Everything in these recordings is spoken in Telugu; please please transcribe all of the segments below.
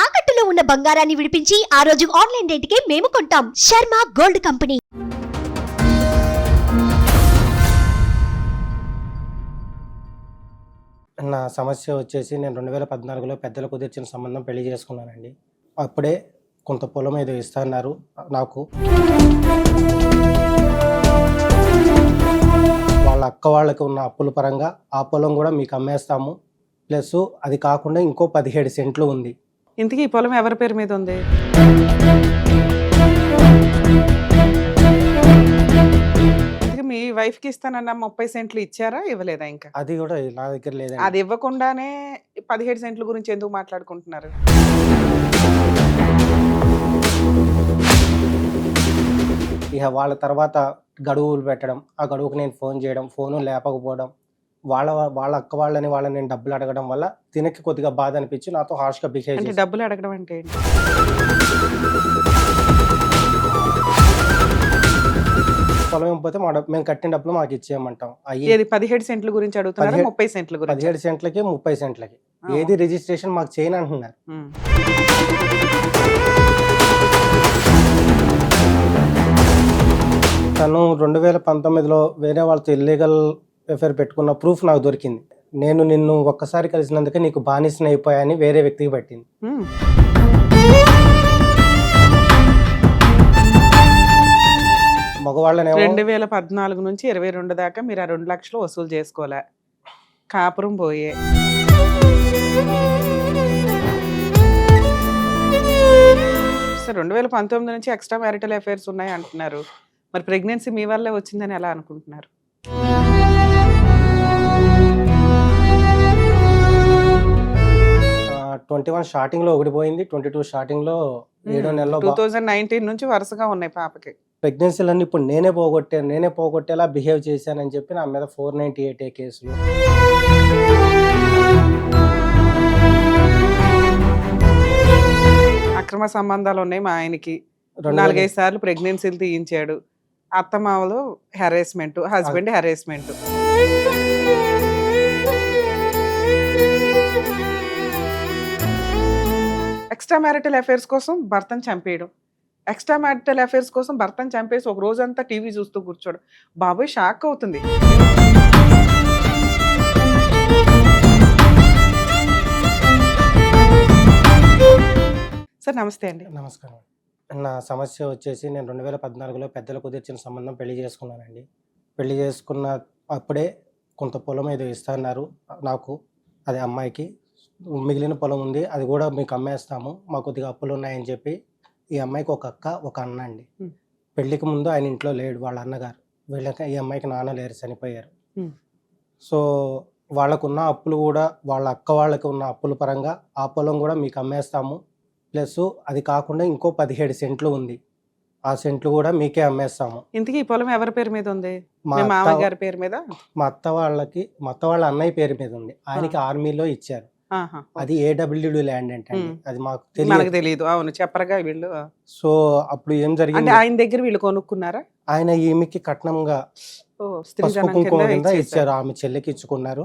తాకట్టులో ఉన్న బంగారాన్ని విడిపించి ఆ రోజు ఆన్లైన్ రేటుకే మేము కొంటాం. Sharma gold company. నా సమస్య వచ్చేసి నేను 2014లో పెద్దలు కుదిర్చిన సంబంధం పెళ్లి చేసుకున్నానండి. అప్పుడే కొంత పొలం ఏదో ఇస్తున్నారు నాకు. వాళ్ళ అక్క వాళ్ళకి ఉన్న అప్పుల పరంగా ఆ పొలం కూడా మీకు అమ్మేస్తాము, ప్లస్ అది కాకుండా ఇంకో 17 సెంట్లు ఉంది. ఇంతకీ ఈ పొలం ఎవరి పేరు మీద ఉంది? ఇంతకీ మీ వైఫ్ కి ఇస్తానన్న 30 సెంట్లు ఇచ్చారా, ఇవ్వలేదా? ఇంకా అది కూడా నా దగ్గర లేదండి. అది ఇవ్వకుండానే 17 సెంట్ల గురించి ఎందుకు మాట్లాడుకుంటున్నారు? ఇక వాళ్ళ తర్వాత గడువులు పెట్టడం, ఆ గడువుకు నేను ఫోన్ చేయడం, ఫోను లేపకపోవడం, వాళ్ళ అక్క వాళ్ళని నేను డబ్బులు అడగడం వల్ల తినకి కొద్దిగా బాధ అనిపించి నాతో హార్ష్గా బిహేవ్ అంటే చేసి, డబ్బులు అడగడం అంటే ఏంటి? పొలం ఇవ్వకపోతే మేము కట్టిన డబ్బులు మాకు ఇచ్చేయమంటాం. ఏది 17 సెంట్ల గురించి అడుగుతున్నారా, 30 సెంట్ల గురించి? 17 సెంట్లకి 30 సెంట్లకి ఏది రిజిస్ట్రేషన్ మాకు చేయని అంటున్నారు. తను 2019లో వేరే వాళ్ళతో ఇల్లీగల్ అఫైర్ పెట్టుకున్న ప్రూఫ్ నాకు దొరికింది. నేను నిన్ను ఒక్కసారి కలిసినందుకే నీకు బానిసని అయిపోయాని వేరే వ్యక్తికి పట్టింది. మగవాళ్ళనేమో 2014 నుంచి 22 దాకా మీరు ఆ 2 లక్షలు వసూలు చేసుకోలే, కాపురం పోయే. సార్ 2019 నుంచి ఎక్స్ట్రా మ్యారిటల్ అఫైర్స్ ఉన్నాయి అంటున్నారు. మరి ప్రెగ్నెన్సీ మీ వల్లే వచ్చిందని ఎలా అనుకుంటున్నారు? ఆ, 21 స్టార్టింగ్ లో ఒకటి పోయింది, 22 స్టార్టింగ్ లో 7వ నెలలో 2019 నుంచి వరుసగా ఉన్నాయి పాపకి. ప్రెగ్నెన్సీలన్నీ ఇప్పుడు నేనే పోగొట్టేలా బిహేవ్ చేశానని చెప్పి నా మీద 498 కేసులు. అక్రమ సంబంధాలు ఉన్నాయి మా ఆయనకి, 4-5 సార్లు ప్రెగ్నెన్సీలు తీయించాడు, అత్తమామలు harassment, husband harassment. Extra marital affairs కోసం భర్తను చంపేయడం, ఎక్స్ట్రా మ్యారిటల్ అఫైర్స్ కోసం భర్తను చంపేసి ఒక రోజంతా టీవీ చూస్తూ కూర్చోడు. బాబోయ్ షాక్ అవుతుంది. సార్ నమస్తే అండి. నమస్కారం. నా సమస్య వచ్చేసి నేను 2014లో పెద్దలు కుదిర్చిన సంబంధం పెళ్లి చేసుకున్నానండి. పెళ్లి చేసుకున్న అప్పుడే కొంత పొలం ఏదో ఇస్తున్నారు నాకు, అది అమ్మాయికి. మిగిలిన పొలం ఉంది, అది కూడా మీకు అమ్మేస్తాము, మాకు కొద్దిగా అప్పులు ఉన్నాయని చెప్పి ఈ అమ్మాయికి ఒక అక్క ఒక అన్న అండి. పెళ్లికి ముందు ఆయన ఇంట్లో లేడు, వాళ్ళ అన్నగారు. వీళ్ళకి ఈ అమ్మాయికి నాన్న లేరు, చనిపోయారు. సో వాళ్ళకున్న అప్పులు కూడా వాళ్ళ అక్క వాళ్ళకి ఉన్న అప్పుల పరంగా ఆ పొలం కూడా మీకు అమ్మేస్తాము, ప్లస్ అది కాకుండా ఇంకో 17 సెంట్లు ఉంది, ఆ సెంట్లు కూడా మీకే అమ్మేస్తాము. ఇంతకీ ఈ పొలం ఎవరి పేరు మీద ఉంది? మా మీ మామయ్య గారి పేరు మీద? మా అత్త వాళ్ళ అన్నయ్య పేరు మీద ఉంది, ఆయనకి ఆర్మీలో ఇచ్చారు. అది ఏడబ్ల్యూడి ల్యాండ్ ఏంటండి, అది మనకు తెలియదు. అవును, చెప్పరగా వీళ్ళు. సో అప్పుడు ఏం జరిగింది, ఆయన దగ్గర వీళ్ళు కొనుక్కున్నారా? ఆయన ఈమెకి కట్నంగా పసుపు కుంకుమ కింద ఇచ్చారు, ఆమె చెల్లికి ఇచ్చుకున్నారు.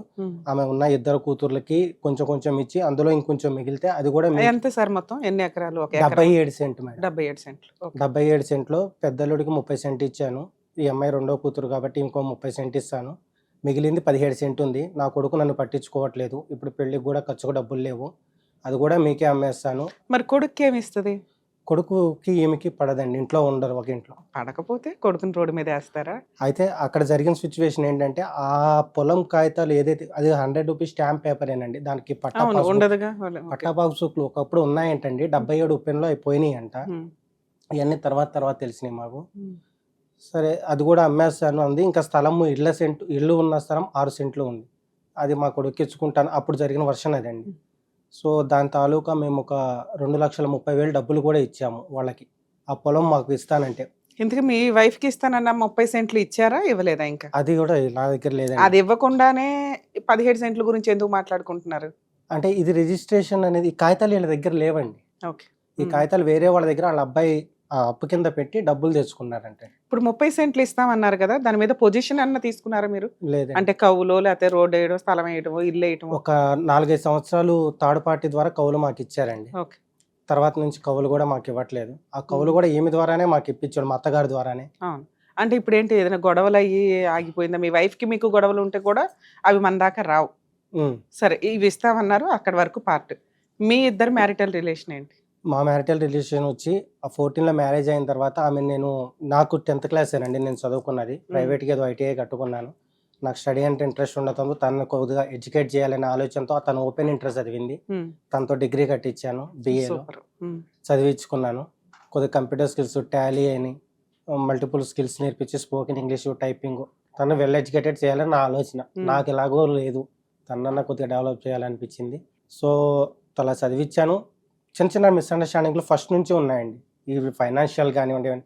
ఆమె ఉన్న 2 కూతుర్లకి కొంచెం కొంచెం ఇచ్చి అందులో ఇంకొంచెం మిగిలితే అది కూడా ఎంత సార్ మొత్తం ఎన్ని ఎకరాలు? 77 సెంట్లు మేడం. 77 సెంట్లు. 77 సెంట్లో పెద్దలుడికి 30 సెంట్ ఇచ్చాను, ఈ అమ్మాయి 2వ కూతురు కాబట్టి ఇంకో 30 సెంట్ ఇస్తాను, మిగిలింది 17 సెంట్ ఉంది. నా కొడుకు నన్ను పట్టించుకోవట్లేదు, ఇప్పుడు పెళ్లికి కూడా ఖర్చుకు డబ్బులు లేవు, అది కూడా మీకే అమ్మేస్తాను. మరి కొడుకు ఏమి ఇస్తుంది? కొడుకుకి ఈమెకి పడదండి, ఇంట్లో ఉండరు, ఒక ఇంట్లో. పడకపోతే కొడుకుని రోడ్డు మీద వేస్తారా? అయితే అక్కడ జరిగిన సిచ్యువేషన్ ఏంటంటే ఆ పొలం కాగితాలు ఏదైతే అది 100 రూపీస్ స్టాంప్ పేపరేనండి, దానికి పట్టా బాక్సులు ఒకప్పుడు ఉన్నాయంటండి, 77 ఉప్పెన్లో అయిపోయినాయి అంట. ఇవన్నీ తర్వాత తెలిసినాయి మాకు. సరే అది కూడా అమ్మేస్తాను అంది. ఇంకా స్థలము ఇల్లు ఉన్న స్థలం 6 సెంట్లు ఉంది, అది మా కొడుకు ఇచ్చుకుంటాను. అప్పుడు జరిగిన వర్షన్ అదండి. సో దాని తాలూకా మేము ఒక 2,30,000 డబ్బులు కూడా ఇచ్చాము వాళ్ళకి, ఆ పొలం మాకు ఇస్తానంటే. ఇంతకీ మీ వైఫ్ కి ఇస్తానన్న 30 సెంట్లు ఇచ్చారా, ఇవ్వలేదా? ఇంకా అది కూడా నా దగ్గర లేదండి. అది ఇవ్వకుండానే 17 సెంట్ల గురించి ఎందుకు మాట్లాడుకుంటున్నారు? అంటే ఇది రిజిస్ట్రేషన్ అనేది, ఈ కాగితాలు వీళ్ళ దగ్గర లేవండి. ఈ కాగితాలు వేరే వాళ్ళ దగ్గర వాళ్ళ అబ్బాయి అప్పు కింద పెట్టి డబ్బులు తెచ్చుకున్నారంటే. ఇప్పుడు 30 సెంట్లు ఇస్తామన్నారు కదా, దాని మీద పొజిషన్ అన్న తీసుకున్నారా మీరు? లేదు, అంటే కవులో లేకపోతే రోడ్ వేయడం, స్థలం వేయడం, ఇల్లు వేయడం? ఒక 4-5 సంవత్సరాలు థర్డ్ పార్టీ ద్వారా కవులు మాకు ఇచ్చారండి. తర్వాత నుంచి కవులు కూడా మాకు ఇవ్వట్లేదు. ఆ కవులు కూడా ఈమె ద్వారానే మాకు ఇప్పించాడు, మా అత్తగారి ద్వారానే. అవును. అంటే ఇప్పుడేంటి ఏదైనా గొడవలు అయ్యి ఆగిపోయిందా? మీ వైఫ్‌కి మీకు గొడవలు ఉంటే కూడా అవి మన దాకా రావు. ఉమ్. సరే ఇవి ఇస్తామన్నారు అక్కడి వరకు పార్ట్. మీ ఇద్దరు మ్యారిటల్ రిలేషన్ ఏంటి? మా మ్యారిటల్ రిలేషన్ వచ్చి ఆ 14లో మ్యారేజ్ అయిన తర్వాత ఆమె నాకు 10th క్లాసేనండి నేను చదువుకున్నది. ప్రైవేట్గా ఏదో ఐటీఐ కట్టుకున్నాను. నాకు స్టడీ అంటే ఇంట్రెస్ట్ ఉండటంతో తనను కొద్దిగా ఎడ్యుకేట్ చేయాలనే ఆలోచనతో తను ఓపెన్ ఇంటర్ చదివింది. తనతో డిగ్రీ కట్టించాను, బీఏలో సూపర్. చదివించుకున్నాను. కొద్దిగా కంప్యూటర్ స్కిల్స్, టాలీ అని మల్టిపుల్ స్కిల్స్ నేర్పించి స్పోకెన్ ఇంగ్లీష్, టైపింగ్ తను వెల్ ఎడ్యుకేటెడ్ చేయాలని నా ఆలోచన. నాకు ఎలాగో లేదు, తనన్నా కొద్దిగా డెవలప్ చేయాలనిపించింది. సో అలా చదివించాను. చిన్న చిన్న మిస్అండర్స్టాండింగ్లు ఫస్ట్ నుంచి ఉన్నాయండి, ఇవి ఫైనాన్షియల్ కానివ్వండి.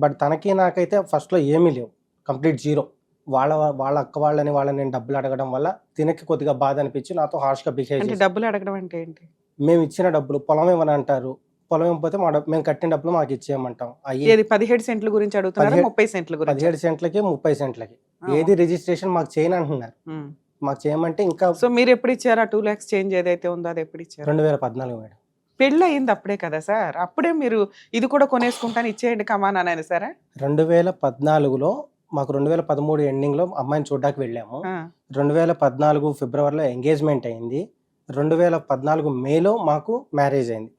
బట్ తనకి నాకైతే ఫస్ట్లో ఏమీ లేవు, కంప్లీట్ జీరో. వాళ్ళ అక్క వాళ్ళని నేను డబ్బులు అడగడం వల్ల తినకి కొద్దిగా బాధ అనిపించి నాతో హార్ష్గా బిహేవ్ అంటే చేసి, డబ్బులు అడగడం అంటే ఏంటి? మేము ఇచ్చిన డబ్బులు పొలం ఇవ్వని అంటారు, పొలం ఇవ్వకపోతే మేము కట్టిన డబ్బులు మాకు ఇచ్చేయమంటాం. ఏది 17 సెంట్ల గురించి అడుగుతున్నారా? 30 సెంట్ల గురించి? 17 సెంట్లకి 30 సెంట్లకి ఏది రిజిస్ట్రేషన్ మాకు చేయని అంటున్నారు. మాకు చేయమంటే ఇంకా సో మీరు ఎప్పుడు ఇచ్చారు? ఆ 2 lakhs చేంజ్ ఏదైతే ఉందో అది ఎప్పుడు ఇచ్చారు? 2014 మేడం. పెళ్ళి అయింది అప్పుడే కదా సార్, అప్పుడే మీరు ఇది కూడా కొనేసుకుంటాను ఇచ్చేయండి కమాన్ అనేది సార్. 2014లో మాకు 2013 ఎండింగ్లో అమ్మాయిని చూడడానికి వెళ్ళాము. 2014 ఫిబ్రవరిలో ఎంగేజ్మెంట్ అయింది. 2014 మేలో మాకు మ్యారేజ్ అయింది.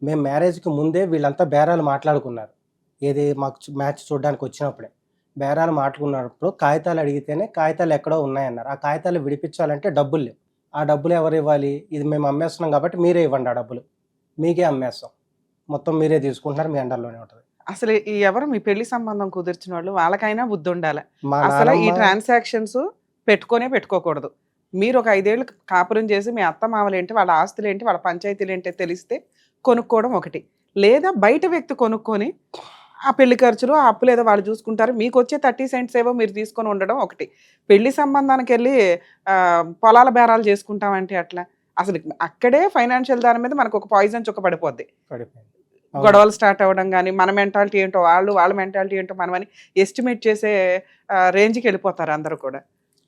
మేము మ్యారేజ్కి ముందే వీళ్ళంతా బేరాలు మాట్లాడుకున్నారు. ఏది మాకు మ్యాచ్ చూడడానికి వచ్చినప్పుడే బేరాలు మాట్లాడుకున్నప్పుడు కాగితాలు అడిగితేనే కాగితాలు ఎక్కడో ఉన్నాయన్నారు. ఆ కాగితాలు విడిపించాలంటే డబ్బులు లేవు. ఆ డబ్బులు ఎవరు ఇవ్వాలి? ఇది మేము అమ్మేస్తున్నాం కాబట్టి మీరే ఇవ్వండి, ఆ డబ్బులు మీకే అమ్మేస్తాం, మొత్తం మీరే తీసుకుంటున్నారు, మీ అండర్లోనే ఉంటుంది. అసలు ఈ ఎవరు మీ పెళ్లి సంబంధం కుదిర్చిన వాళ్ళు వాళ్ళకైనా బుద్ధి ఉండాలి. మా అసలు ఈ నాన్నమ్మ ట్రాన్సాక్షన్స్ పెట్టుకోకూడదు. మీరు ఒక 5 ఏళ్ళు కాపురం చేసి మీ అత్త మామలు ఏంటి, వాళ్ళ ఆస్తులు ఏంటి, వాళ్ళ పంచాయతీలు ఏంటి తెలిస్తే కొనుక్కోవడం ఒకటి, లేదా బయట వ్యక్తి కొనుక్కొని ఆ పెళ్లి ఖర్చులు ఆ అప్పులు ఏదో వాళ్ళు చూసుకుంటారు, మీకు వచ్చే 30 cents ఏవో మీరు తీసుకొని ఉండడం ఒకటి. పెళ్లి సంబంధానికి వెళ్ళి పొలాల బేరాలు చేసుకుంటామంటే అట్లా అసలు అక్కడే ఫైనాన్షియల్ దాని మీద మనకు ఒక పాయిజన్ చుక్క పడిపోద్ది. పడిపోయింది. గొడవలు స్టార్ట్ అవ్వడం కానీ, మన మెంటాలిటీ ఏంటో వాళ్ళ మెంటాలిటీ ఏంటో మనమని ఎస్టిమేట్ చేసే రేంజ్కి వెళ్ళిపోతారు అందరూ కూడా.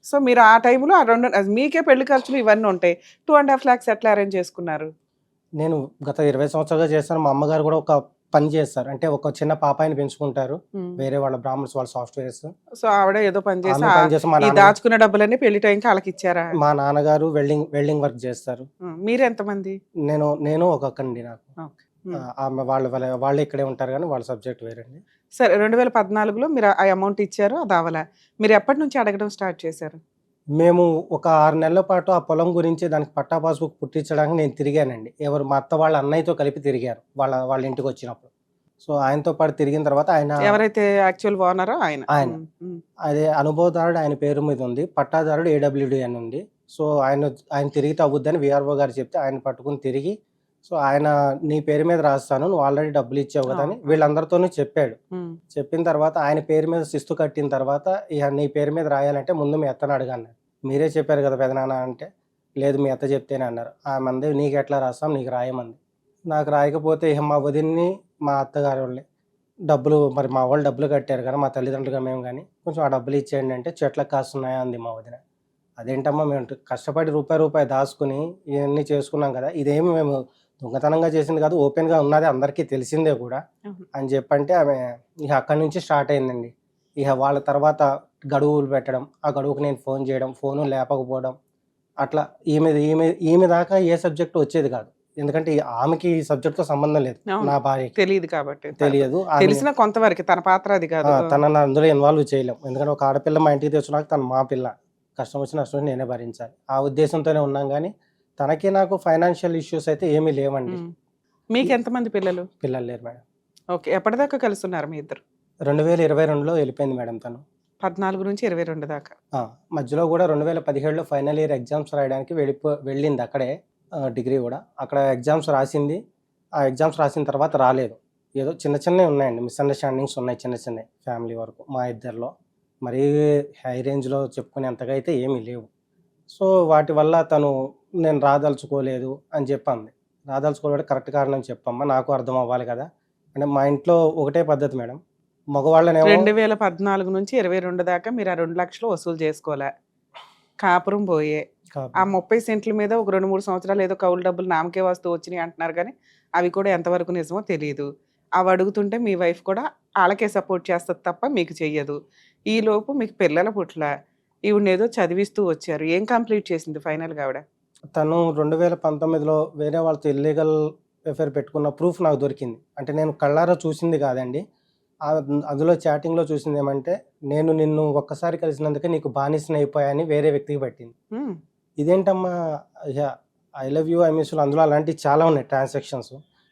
సో మీరు ఆ టైంలో ఆ 2 మీకే పెళ్లి ఖర్చులు ఇవన్నీ ఉంటాయి. 2.5 lakhs ఎట్లా అరేంజ్ చేసుకున్నారు? నేను గత 20 సంవత్సరాలుగా చేస్తాను. మా అమ్మగారు కూడా ఒక పని చేస్తారు, అంటే ఒక చిన్న పాపాయిని పెంచుకుంటారు, వేరే వాళ్ళ బ్రాహ్మణ్స్, వాళ్ళ సాఫ్ట్వేర్స్. సో ఆవిడ ఏదో పని చేసి మా ఈ దాచుకున్న డబ్బులన్నీ పెళ్లి టైంకి వాళ్ళకి ఇచ్చారా? మా నాన్నగారు వెల్డింగ్ వర్క్ చేస్తారు. మీరు ఎంతమంది? నేను ఒక అక్కండి నాకు. ఆమె వాళ్ళు ఇక్కడే ఉంటారు కానీ వాళ్ళ సబ్జెక్ట్ వేరండి. సరే 2014లో మీరు ఆ అమౌంట్ ఇచ్చారు, అది అవ్వలే. మీరు ఎప్పటి నుంచి అడగడం స్టార్ట్ చేశారు? మేము ఒక 6 నెలల పాటు ఆ పొలం గురించి దానికి పట్టా పాస్బుక్ పుట్టించడానికి నేను తిరిగానండి. మా అత్త వాళ్ళ అన్నయ్యతో కలిపి తిరిగారు వాళ్ళ ఇంటికి వచ్చినప్పుడు. సో ఆయనతో పాటు తిరిగిన తర్వాత ఎవరైతే యాక్చువల్ ఓనరో ఆయన అదే అనుభవదారుడు ఆయన పేరు మీద ఉంది, పట్టాదారుడు ఏడబ్ల్యూడి అని ఉంది. సో ఆయన తిరిగితే అవ్వద్దని విఆర్ఓ గారు చెప్తే ఆయన పట్టుకుని తిరిగి, సో ఆయన నీ పేరు మీద రాస్తాను, నువ్వు ఆల్రెడీ డబ్బులు ఇచ్చావు కదా అని వీళ్ళందరితోనూ చెప్పాడు. చెప్పిన తర్వాత ఆయన పేరు మీద శిస్తు కట్టిన తర్వాత ఇక నీ పేరు మీద రాయాలంటే ముందు మీ అత్తను అడగన్నారు. మీరే చెప్పారు కదా పెదనాన్న అంటే, లేదు మీ అత్త చెప్తేనే అన్నారు. ఆమె నీకు ఎట్లా రాస్తాం, నీకు రాయమంది. నాకు రాయకపోతే ఇక మా వదిన్ని మా అత్తగారు వాళ్ళని మరి మా వాళ్ళు డబ్బులు కట్టారు కదా, మా తల్లిదండ్రులుగా మేము కానీ కొంచెం ఆ డబ్బులు ఇచ్చేయండి అంటే చెట్లకు కాస్తున్నాయా అంది మా వదిన. అదేంటమ్మా, మేము కష్టపడి రూపాయి రూపాయి ఇవన్నీ చేసుకున్నాం కదా, ఇదేమి మేము దొంగతనంగా చేసింది కాదు, ఓపెన్గా ఉన్నది అందరికీ తెలిసిందే కూడా అని చెప్పంటే ఆమె ఇక అక్కడి నుంచి స్టార్ట్ అయిందండి. ఇక వాళ్ళ తర్వాత గడువులు పెట్టడం, ఆ గడువుకు నేను ఫోన్ చేయడం, ఫోను లేపకపోవడం, అట్లా ఈమె దాకా ఏ సబ్జెక్ట్ వచ్చేది కాదు. ఎందుకంటే ఆమెకి ఈ సబ్జెక్ట్తో సంబంధం లేదు, నా భార్యకి తెలియదు కాబట్టి. తెలియదు, తెలిసిన కొంతవరకు తన పాత్ర అది కాదు, తనని అందులో ఇన్వాల్వ్ చేయలేం. ఎందుకంటే ఒక ఆడపిల్ల మా ఇంటికి తెచ్చినాక తను మా పిల్ల, కష్టం వచ్చి నష్టం నేనే భరించాలి, ఆ ఉద్దేశంతోనే ఉన్నాం. కానీ తనకి నాకు ఫైనాన్షియల్ ఇష్యూస్ అయితే ఏమీ లేవండి. మీకు ఎంతమంది పిల్లలు? పిల్లలు లేరు మేడం. ఓకే, ఎప్పటిదాకా కలుస్తున్నారు మీ ఇద్దరు? 2022లో వెళ్ళిపోయింది మేడం తను. 14 నుంచి 22 దాకా. మధ్యలో కూడా 2017లో ఫైనల్ ఇయర్ ఎగ్జామ్స్ రాయడానికి వెళ్ళింది అక్కడే, డిగ్రీ కూడా అక్కడ ఎగ్జామ్స్ రాసింది. ఆ ఎగ్జామ్స్ రాసిన తర్వాత రాలేదు. ఏదో చిన్నవి ఉన్నాయండి, మిస్అండర్స్టాండింగ్స్ ఉన్నాయి, చిన్న ఫ్యామిలీ వరకు మా ఇద్దరిలో. మరీ హై రేంజ్లో చెప్పుకునేంతగా అయితే ఏమీ లేవు. సో వాటి వల్ల తను నేను రాదలుచుకోలేదు అని చెప్పంది. రాదలుచుకోలేదు కరెక్ట్ కారణం చెప్పమ్మా, నాకు అర్థం అవ్వాలి కదా. అంటే మా ఇంట్లో ఒకటే పద్ధతి మేడం, మగవాళ్ళనేమో 2014 నుంచి 22 దాకా మీరు ఆ 2 లక్షలు వసూలు చేసుకోలే, కాపురం పోయే, ఆ 30 సెంట్ల మీద ఒక 2-3 సంవత్సరాలు ఏదో కౌలు డబ్బులు నామకే వస్తూ వచ్చినాయి అంటున్నారు కానీ అవి కూడా ఎంతవరకు నిజమో తెలియదు. అవి అడుగుతుంటే మీ వైఫ్ కూడా ఆళ్ళకే సపోర్ట్ చేస్తది తప్ప మీకు చెయ్యదు. ఈలోపు మీకు పిల్లల పుట్ల ఈవిడనేదో చదివిస్తూ వచ్చారు. ఏం కంప్లీట్ చేసింది ఫైనల్‌గా ఆవిడ? తను 2019లో వేరే వాళ్ళతో ఇల్లీగల్ అఫైర్ పెట్టుకున్న ప్రూఫ్ నాకు దొరికింది. అంటే నేను కళ్ళారా చూసింది కాదండి. అందులో చాటింగ్‌లో చూసిందేమంటే, నేను నిన్ను ఒక్కసారి కలిసినందుకే నీకు బానిసనయిపోయా అని వేరే వ్యక్తికి పెట్టింది. హ్మ్. ఇదేంటమ్మా, yeah! I love you, I miss you అందులో అలాంటివి చాలా ఉన్నాయి ట్రాన్సాక్షన్స్.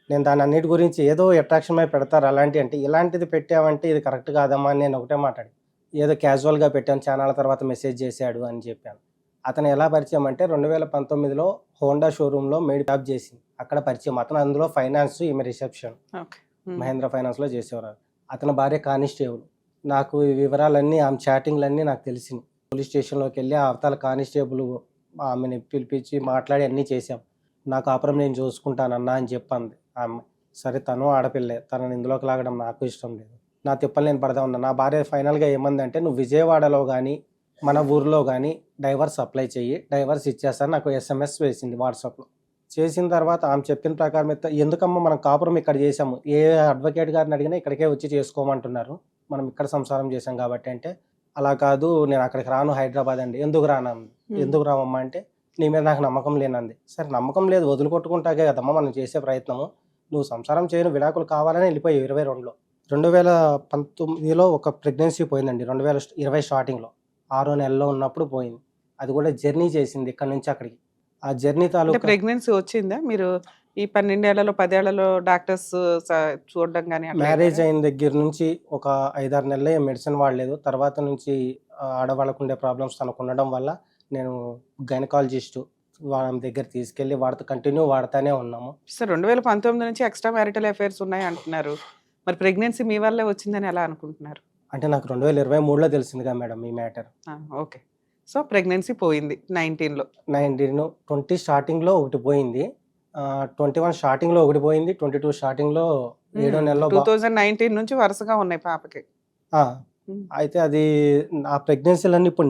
నేను దానన్నిటి గురించి ఏదో అట్రాక్షన్ మీద పెడతారు అలాంటియి అంటే, ఇలాంటిది పెట్టావంటే ఇది కరెక్ట్ కాదమ్మా అని నేను ఒకటే మాటాడా. ఏదో క్యాజువల్‌గా పెట్టాను, చానాళ్ళ తర్వాత మెసేజ్ చేశాడు అని చెప్పాను. అతను ఎలా పరిచయం అంటే 2019లో హోండా షోరూమ్‌లో మెయిడ్ జాబ్ చేసింది. అక్కడ పరిచయం. అతను అందులో ఫైనాన్స్, ఈమె రిసెప్షన్. ఓకే. హ్మ్. మహేంద్ర ఫైనాన్స్‌లో చేసేవారు. అతని భార్య కానిస్టేబుల్. నాకు ఈ వివరాలన్నీ, ఆమె చాటింగ్‌లన్నీ నాకు తెలిసినియి. పోలీస్ స్టేషన్‌లోకెళ్ళి ఆ అవతల కానిస్టేబుల్ ఆమెని పిలిపించి మాట్లాడి అన్నీ చేశాం. నా కాపురం నేను చూసుకుంటానన్నా అని చెప్పంది ఆ అమ్మాయి. సరే, తను ఆడపిల్లే. తనని ఇందులోకి లాగడం నాకు ఇష్టం లేదు. నా తిప్పలు నేను పడతా ఉన్నా. నా భార్య ఫైనల్‌గా ఏమందంటే, "నువ్వు విజయవాడలో గానీ, మన ఊర్లో గానీ డైవర్స్ అప్లై చెయ్యి. డైవర్స్ ఇచ్చేస్తాను." నాకు ఎస్ఎంఎస్ వేసింది వాట్సాప్‌లో. చేసిన తర్వాత ఆమె చెప్పిన ప్రకారం ఎందుకమ్మా మనం కాపురం ఇక్కడ చేసాము. ఏ అడ్వకేట్ గారిని అడిగినా ఇక్కడికే వచ్చి చేసుకోమంటున్నారు. మనం ఇక్కడ సంసారం చేసాం కాబట్టి అంటే, అలా కాదు, నేను అక్కడికి రాను, హైదరాబాద్ అండి. ఎందుకు రానంది. ఎందుకు రావమ్మా అంటే, నీ మీద నాకు నమ్మకం లేనంది. సరే, నమ్మకం లేదు వదిలికొట్టుకుంటాకే కదమ్మా మనం చేసే ప్రయత్నము. నువ్వు సంసారం చేయను, విడాకులు కావాలని వెళ్ళిపోయావు 22లో. 2019లో ఒక ప్రెగ్నెన్సీ పోయిందండి. 2020 స్టార్టింగ్‌లో 6 నెలలో ఉన్నప్పుడు పోయింది. అది కూడా జర్నీ చేసింది ఇక్కడి నుంచి అక్కడికి. ఆ జర్నీ అంటే తాలూకా ప్రెగ్నెన్సీ వచ్చిందా? మీరు ఈ 12 ఏళ్లలో, 10 ఏళ్లలో డాక్టర్స్ చూడడం గాని అట్లా మ్యారేజ్ ఏమైనా? అయిన దగ్గర నుంచి ఒక 5, 6 నెలలే మెడిసిన్ వాడలేదు. తర్వాత నుంచి ఆడవాళ్ళకుండే ప్రాబ్లమ్స్ తనకుండడం వల్ల నేను గైనకాలజిస్టు వాళ్ళ దగ్గర తీసుకెళ్ళి వాడితో కంటిన్యూ వాడతానే ఉన్నాము. సార్ 2019 నుంచి ఎక్స్‌ట్రా మ్యారిటల్ అఫైర్స్ ఉన్నాయి అంటున్నారు. మరి ప్రెగ్నెన్సీ మీ వల్లే వచ్చిందని ఎలా అనుకుంటున్నారు? అంటే నాకు 2023లో తెలిసిందిగా మేడం ఈ మ్యాటర్. ఓకే. సో, ప్రెగ్నెన్సీ పోయింది 19లో. 20 స్టార్టింగ్‌లో ఒకటి పోయింది. 21 స్టార్టింగ్‌లో ఒకటి పోయింది. 22 స్టార్టింగ్‌లో 7 నెలలో 2019 నుంచి వరుసగా ఉన్నాయి పాపకి. ఆ! హ్మ్. అయితే అది నా ప్రెగ్నెన్సీలన్నీ ఇప్పుడు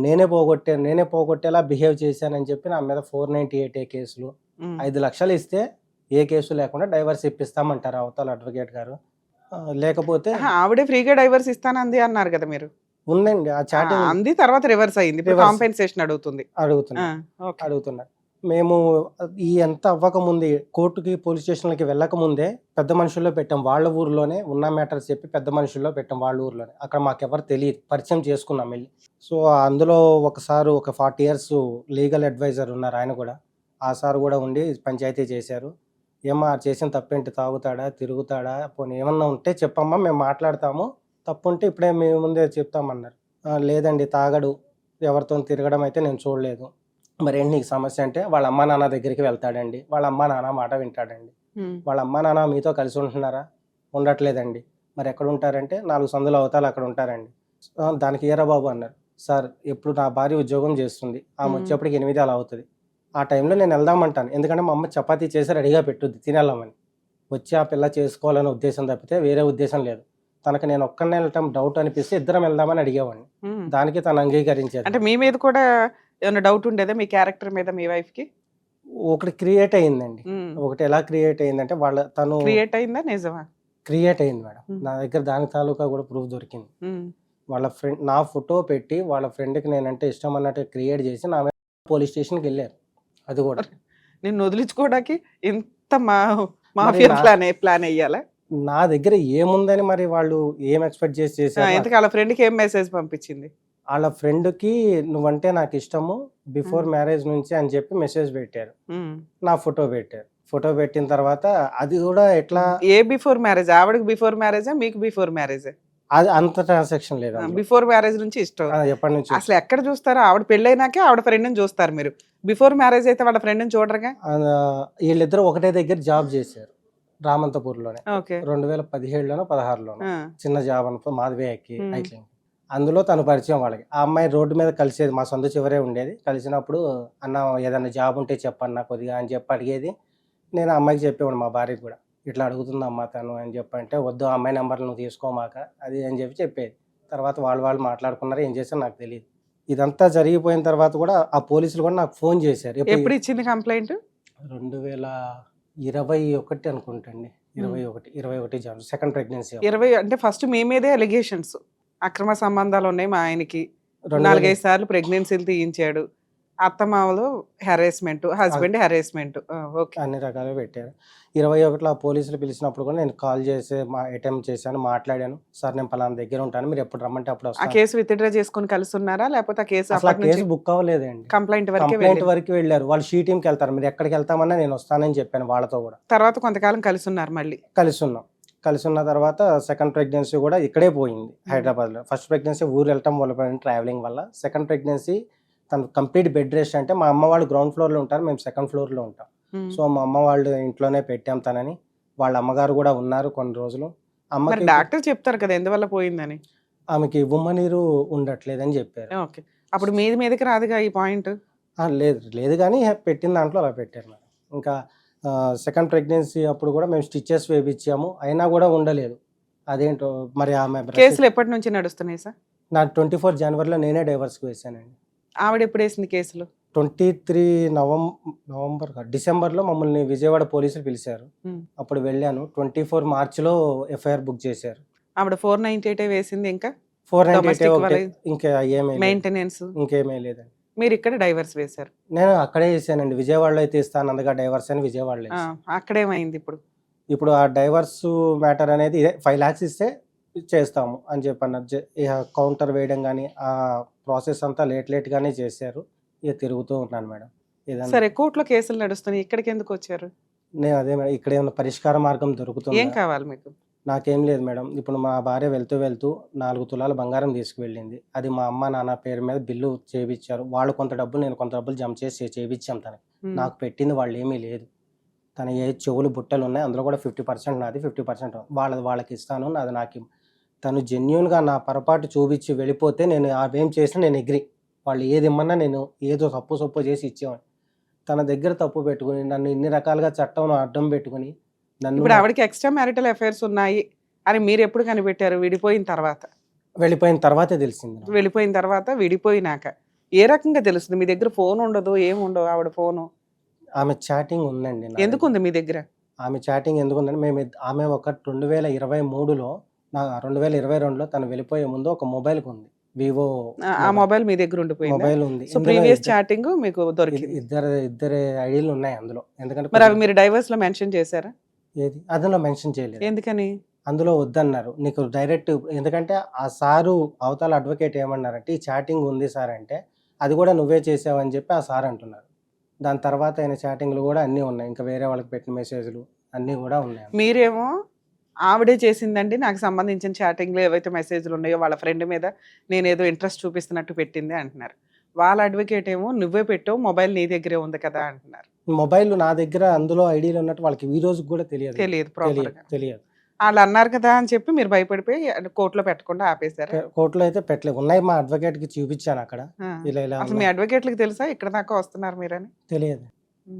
నేనే పోగొట్టేలా బిహేవ్ చేశానని చెప్పి నా మీద 498 కేసులు. హ్మ్. 5 లక్షలు ఇస్తే ఏ కేసు లేకుండా డైవర్స్ ఇప్పిస్తామంటారు అవతల అడ్వకేట్ గారు. లేకపోతే ఆవిడే ఫ్రీగా డైవర్స్ ఇస్తానంది అన్నారు కదా మీరు. ఉందండి ఆ చాటింగ్ అంది తర్వాత రివర్స్ అయింది. ఇప్పుడు రివర్స్. కాంపెన్సేషన్ అడుగుతుంది. అడుగుతున్నారు. ఓకే. అడుగుతున్నారు. మేము ఈ ఎంత అవ్వకముందే కోర్టుకి, పోలీస్ స్టేషన్‌లకి వెళ్ళకముందే పెద్ద మనుషుల్లో పెట్టాం. వాళ్ళ ఊర్లోనే ఉన్న మ్యాటర్స్ చెప్పి పెద్ద మనుషుల్లో పెట్టాం వాళ్ళ ఊర్లోనే. అక్కడ మాకెవరు తెలీదు. పరిచయం చేసుకున్నాం ఎళ్లి. సో, అందులో ఒక 40 ఇయర్స్ లీగల్ అడ్వైజర్ ఉన్నారు ఆయన గూడా. ఆ సార్ గూడా ఉండి పంచాయతీ చేశారు. "ఏమ్మా చేసిన తప్పేంటి? తాగుతాడా? తిరుగుతాడా? పోనీ ఏమన్నా ఉంటే చెప్పమ్మా, మేము మాట్లాడతాము. తప్పుంటే ఇప్పుడే మీ ముందే చెప్తామన్నారు." లేదండి తాగడు. ఎవరితోని తిరగడం అయితే నేను చూడలేదు. మరేంటి నీకు సమస్య అంటే, వాళ్ళ అమ్మా నాన్న దగ్గరికి వెళ్తాడండి. వాళ్ళ అమ్మా నాన్న మాట వింటాడండి. హ్మ్. వాళ్ళ అమ్మా నాన్న మీతో కలిసి ఉంటున్నారా? ఉండట్లేదండి. మరెక్కడుంటారంటే 4 సందుల అవతల అక్కడ ఉంటారండి. దానికి ఏరా బాబు అన్నారు. సార్, ఎప్పుడు నా భార్య ఉద్యోగం చేస్తుంది. ఆమె వచ్చేప్పటికి 8 అలా అవుతది. ఆ టైంలో నేను వెళ్దామంటాను. ఎందుకంటే మా అమ్మ చపాతీ చేసి రెడీగా పెట్టుద్ది తినేళ్ళమని. వచ్చి ఆ పిల్ల చేసుకోవాలనే ఉద్దేశం తప్పితే వేరే ఉద్దేశం లేదు. తనకు నేను ఒక్కడినే వెళ్ళటం డౌట్ అనిపిస్తే ఇద్దరం వెళ్దామని అడిగేవాడిని. హ్మ్. దానికి తను అంగీకరించేది. అంటే మీ మీద కూడా ఏమైనా డౌట్ ఉండేదా మీ క్యారెక్టర్ మీద మీ వైఫ్‌కి? ఒకటి క్రియేట్ అయిందండి. ఒకటి ఎలా క్రియేట్ అయిందంటే తను క్రియేట్ అయిందా నిజమా? క్రియేట్ అయింది మేడం. హ్మ్. నా దగ్గర దాని తాలూకా కూడా ప్రూఫ్ దొరికింది. హ్మ్. వాళ్ళ ఫ్రెండ్ నా ఫోటో పెట్టి వాళ్ళ ఫ్రెండ్‌కి నేనంటే ఇష్టం అన్నట్టు క్రియేట్ చేసి నా మీద పోలీస్ స్టేషన్‌కెళ్లారు. అది కూడా. నిన్ను వదిలించుకోవడానికి ఇంత మరి మాఫియా ప్లాన్ ఎయ్యాలా? నా దగ్గర ఏముందని మరి వాళ్ళు ఏం ఎక్స్‌పెక్ట్ చేసి చేశారు? ఇంతకీ ఆళ్ళ ఫ్రెండ్‌కి ఏం మెసేజ్ పంపించింది? ఆళ్ళ ఫ్రెండ్‌కి నువ్వంటే నాకిష్టము బిఫోర్ మ్యారేజ్ నుంచి అని చెప్పి మెసేజ్ పెట్టారు. హ్మ్. నా ఫోటో పెట్టారు. ఫోటో పెట్టిన తర్వాత అది కూడా ఎట్లా ఏ బిఫోర్ మ్యారేజ్? ఆవిడకి బిఫోర్ మ్యారేజా? మీకు బిఫోర్ మ్యారేజా? అది అంత ట్రాన్సాక్షన్ లేదు అందులో. బిఫోర్ మ్యారేజ్ నుంచి ఇష్టం. ఎప్పటినుంచో అసలు ఎక్కడ చూస్తారో ఆవిడ పెళ్ళైనాకే ఆవిడ ఫ్రెండ్‌ని చూస్తారు మీరు. బిఫోర్ మ్యారేజ్ అయితే వాళ్ళ ఫ్రెండ్‌ని చూడరుగా? ఈళ్ళిద్దరూ ఒకటే దగ్గర జాబ్ చేశారు. రామంతపూర్‌లోనే. ఓకే. 2017లోనో, 16లోనో. ఆ! చిన్న జాబ్ మాధవి ఎక్కి హ్మ్. ఐక్లింగ్. అందులో తను పరిచయం వాళ్ళకి. ఆ అమ్మాయి రోడ్డు మీద కలిసేది. మా సందు చివరే ఉండేది. కలిసినప్పుడు "అన్న ఏదన్నా జాబ్ ఉంటే చెప్పన్నా కొద్దిగా" అని చెప్పి అడిగేది. నేను ఆ అమ్మాయికి చెప్పేవాడిని మా భార్యకి కూడా. "ఇట్లా అడుగుతుందమ్మా తను" అని చెప్పంటే, "వద్దు ఆ అమ్మాయి నంబర్ నువ్వు తీసుకోమాక" అది అని చెప్పేది. తర్వాత వాళ్ళు మాట్లాడుకున్నారు. ఏం చేశారో నాకు తెలీదు. ఇదంతా జరిగిపోయిన తర్వాత కూడా ఆ పోలీసులు కూడా నాకు ఫోన్ చేశారు. ఎప్పుడు ఇచ్చింది కంప్లైంట్? 2021 అనుకుంటండి. 21 జనవరి సెకండ్ ప్రెగ్నెన్సీ 20 అంటే ఫస్ట్ మీ మీదే ఎలిగేషన్స్, అక్రమ సంబంధాలు ఉన్నాయి మా ఆయనకి, 2000 4-5 సార్లు ప్రెగ్నెన్సీలు తీయించాడు, అత్తమామలు హెరాస్మెంట్, హస్బెండ్ హెరాస్మెంట్. ఓకే. అన్ని రకాలుగా పెట్టారు. 21లో ఆ పోలీసులు పిలిచినప్పుడు కూడా నేను కాల్ చేసి అటెంప్ట్ చేశాను, మాట్లాడాను. సార్ నేను పలానా దగ్గర ఉంటాను, మీరు ఎప్పుడు రమ్మంటే అప్పుడు ఆ వస్తాను. కేసు విత్డ్రా చేసుకుని కలిసి ఉన్నారా లేకపోతే ఆ కేసు అసలు ఆ అప్పటి నుంచి కేసు బుక్ అవ్వలేదండి. కంప్లైంట్ వరకే కంప్లైంట్ వెళ్ళింది? వరకు వెళ్ళారు. వాళ్ళు షీ టీంకి వెళ్తారు, మీరు ఎక్కడికి వెళ్తామన్నా నేను వస్తానని చెప్పాను వాళ్ళతో కూడా. తర్వాత కొంతకాలం కలిసి ఉన్నారు మళ్ళీ? కలిసి ఉన్నాం. కలిసి ఉన్న తర్వాత సెకండ్ ప్రెగ్నెన్సీ కూడా ఇక్కడే పోయింది, హైదరాబాద్లో. ఫస్ట్ ప్రెగ్నెన్సీ ఊరు వెళ్ళటం వల్ల ట్రావెలింగ్ వల్ల. సెకండ్ ప్రెగ్నెన్సీ తను కంప్లీట్ బెడ్ రెస్ట్. అంటే మా అమ్మ వాళ్ళు గ్రౌండ్ ఫ్లోర్లో ఉంటారు, మేము సెకండ్ ఫ్లోర్లో ఉంటాం. సో మా అమ్మ వాళ్ళు ఇంట్లోనే పెట్టాం తనని. వాళ్ళ అమ్మగారు కూడా ఉన్నారు కొన్ని రోజులు. మరి అమ్మకి డాక్టర్ చెప్తారు కదా ఎందువల్ల పోయిందని. ఆమెకి ఉమ్మనీరు ఉండట్లేదని చెప్పారు. ఓకే. అప్పుడు మీదకి రాదుగా ఈ పాయింట్? లేదు లేదు కానీ పెట్టిన దాంట్లో అలా పెట్టారు మేడం. ఇంకా సెకండ్ ప్రెగ్నెన్సీ అప్పుడు కూడా మేము స్టిచెస్ వేయించాము, అయినా కూడా ఉండలేదు. అదేంటో మరి ఆమె కేసులు ఎప్పటి నుంచి నడుస్తున్నాయి సార్? నా 24 జనవరిలో నేనే డైవర్స్కి వేసానండి. ఆవిడ ఎప్పుడు వేసింది కేసులు? 23 నవంబర్ డిసెంబర్లో మమ్మల్ని విజయవాడ పోలీసులు పిలిచారు. అప్పుడు వెళ్ళాను. 24 మార్చిలో ఎఫ్ఐఆర్ బుక్ చేశారు. ఆవిడ 498 వేసింది, ఇంకా 498 ఇంకా ఏమీ మెయింటెనెన్స్ ఇంకేమీ లేదండి. మీరు ఇక్కడ డైవర్స్ వేశారు? నేను అక్కడే చేశానండి, విజయవాడలో అయితే ఇస్తాను అందుగా డైవర్స్ అని విజయవాడలో. అక్కడేమైంది ఇప్పుడు? ఇప్పుడు ఆ డైవర్స్ మ్యాటర్ అనేది ఇదే 5 lakhs ఇస్తే చేస్తాము అని చెప్పన్నారు. ఇక కౌంటర్ వేయడం కానీ ఆ ప్రాసెస్ అంతా లేట్గానే చేశారు. ఇక తిరుగుతూ ఉన్నాను మేడం. సరే, కోర్టులో కేసులు నడుస్తున్నాయి, ఇక్కడికి ఎందుకు వచ్చారు? నేను అదే మేడం, ఇక్కడ ఏమైనా పరిష్కార మార్గం దొరుకుతుంది? ఏం కావాలి మీకు? నాకేం లేదు మేడం. ఇప్పుడు మా భార్య వెళ్తూ 4 తులాల బంగారం తీసుకువెళ్ళింది. అది మా అమ్మ నాన్న పేరు మీద బిల్లు చేయించారు. వాళ్ళు కొంత డబ్బులు, నేను కొంత డబ్బులు జమ చేసి చేయించాం తనకి. నాకు పెట్టింది వాళ్ళు ఏమీ లేదు. తన ఏ చెవులు బుట్టలు ఉన్నాయి, అందులో కూడా 50% నాది, 50% వాళ్ళకి ఇస్తాను, నాది నాకు. తను జెన్యున్గా నా పొరపాటు చూపించి వెళ్ళిపోతే నేను అవేం చేసినా నేను ఎగ్రి. వాళ్ళు ఏది ఇమ్మన్నా నేను ఏదో తప్పు చేసి ఇచ్చేవాడిని. తన దగ్గర తప్పు పెట్టుకుని నన్ను ఇన్ని రకాలుగా చట్టం అడ్డం పెట్టుకుని నన్ను. ఇప్పుడు ఆవిడకి ఎక్స్ట్రా మ్యారిటల్ అఫైర్స్ ఉన్నాయి అని మీరు ఎప్పుడు కనిపెట్టారు? విడిపోయిన తర్వాత? వెళ్ళిపోయిన తర్వాతే తెలిసింది. వెళ్ళిపోయిన తర్వాత, విడిపోయినాక ఏ రకంగా తెలుస్తుంది? మీ దగ్గర ఫోన్ ఉండదు, ఏముండవు, ఆవిడ ఫోను? ఆమె చాటింగ్ ఉందండి. ఎందుకుంది మీ దగ్గర ఆమె చాటింగ్ ఎందుకుందండి? ఆమె ఒక 2023లో 2022లో తను వెళ్ళిపోయే ముందు ఒక మొబైల్ ఉంది, వివో. ఆ మొబైల్ మీ దగ్గర ఉండిపోయింది? మొబైల్ ఉంది. సో ప్రీవియస్ చాటింగ్ మీకు దొరికింది? ఇద్దరు ఐడీలు ఉన్నాయి అందులో. ఎందుకంటే మరి అవి మీరు డైవర్స్ లో మెన్షన్ చేశారా? ఏది అందులో మెన్షన్ చేయలేదు. ఎందుకని? అందులో వద్దన్నారు. నీకు డైరెక్ట్, ఎందుకంటే ఆ సారు అవతల అడ్వకేట్ ఏమన్నారంటే ఈ చాటింగ్ ఉంది సార్ అంటే, అది కూడా నువ్వే చేసావని చెప్పి ఆ సార్ అంటున్నారు. దాని తర్వాత అయిన చాటింగ్లు కూడా అన్నీ ఉన్నాయి, ఇంకా వేరే వాళ్ళకి పెట్టిన మెసేజ్లు అన్నీ కూడా ఉన్నాయి. మీరేమో ఆవిడే చేసిందండి, నాకు సంబంధించిన చాటింగ్లో ఏవైతే మెసేజ్లు ఉన్నాయో వాళ్ళ ఫ్రెండ్ మీద నేనేదో ఇంట్రెస్ట్ చూపిస్తున్నట్టు పెట్టింది అంటున్నారు. వాళ్ళ అడ్వకేట్ ఏమో నువ్వే పెట్టావు, మొబైల్ నీ దగ్గరే ఉంది కదా అంటున్నారు. మొబైల్ నా దగ్గర అందులో ఐడీలు ఉన్నట్టు వాళ్ళకి ఈ రోజు కూడా తెలియదు. తెలియదు. వాళ్ళు అన్నారు కదా అని చెప్పి మీరు భయపడిపోయి కోర్టులో పెట్టకుండా ఆపేశారు? కోర్టులో అయితే పెట్టలేదు, ఉన్నాయి. మా అడ్వకేట్ కి చూపించాను అక్కడ. ఇలా అసలు మీ అడ్వకేట్లకు తెలుసా ఇక్కడ దాకా వస్తున్నారు మీరని? తెలియదు,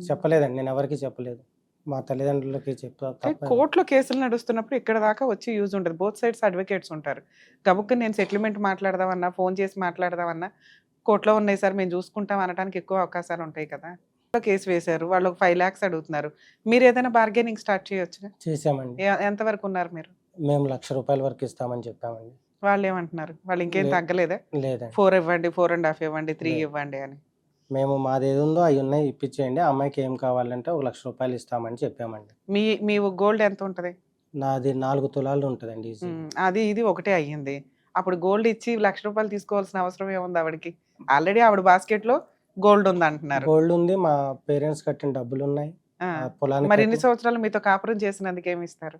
చెప్పలేదండి, నేను ఎవరికి చెప్పలేదు. మా తల్లిదండ్రులకి చెప్తా. కోర్టులో కేసులు నడుస్తున్నప్పుడు ఇక్కడ దాకా వచ్చి యూజ్ ఉంటుంది. బోత్ సైడ్స్ అడ్వకేట్స్ ఉంటారు. గబుక్కుని నేను సెటిల్మెంట్ మాట్లాడదామన్నా, ఫోన్ చేసి మాట్లాడదామన్నా, కోర్టులో ఉన్నాయి సార్ మేము చూసుకుంటాం అనడానికి ఎక్కువ అవకాశాలు ఉంటాయి కదా. కేసు వేశారు, వాళ్ళు 5 lakhs అడుగుతున్నారు. మీరు ఏదైనా బార్గెనింగ్ స్టార్ట్ చేయొచ్చు? చేసామండి. ఎంతవరకు ఉన్నారు మీరు? మేము ₹1,00,000 వరకు ఇస్తామని చెప్పామండి. వాళ్ళు ఏమంటున్నారు? వాళ్ళు ఇంకేం తగ్గలేదా? లేదండి. 4 ఇవ్వండి, 4.5 ఇవ్వండి, 3 ఇవ్వండి అని. మేము మాది ఏది ఉందో అవి ఉన్నాయి ఇప్పించేయండి, అమ్మాయికి ఏం కావాలంటే ₹1,00,000 ఇస్తామని చెప్పామండి. మీ గోల్డ్ ఎంత ఉంటుంది? నాది 4 తులాలు ఉంటుందండి. అది ఇది ఒకటే అయ్యింది. అప్పుడు గోల్డ్ ఇచ్చి ₹1,00,000 తీసుకోవాల్సిన అవసరం ఏముంది ఆవిడకి? ఆల్రెడీ ఆవిడ బాస్కెట్ లో గోల్డ్ ఉంది అంటున్నారు. గోల్డ్ ఉంది, మా పేరెంట్స్ కట్టిన డబ్బులు ఉన్నాయి. పొలానికి మరి ఎన్ని సంవత్సరాలు మీతో కాపురం చేసినందుకు ఏమి ఇస్తారు?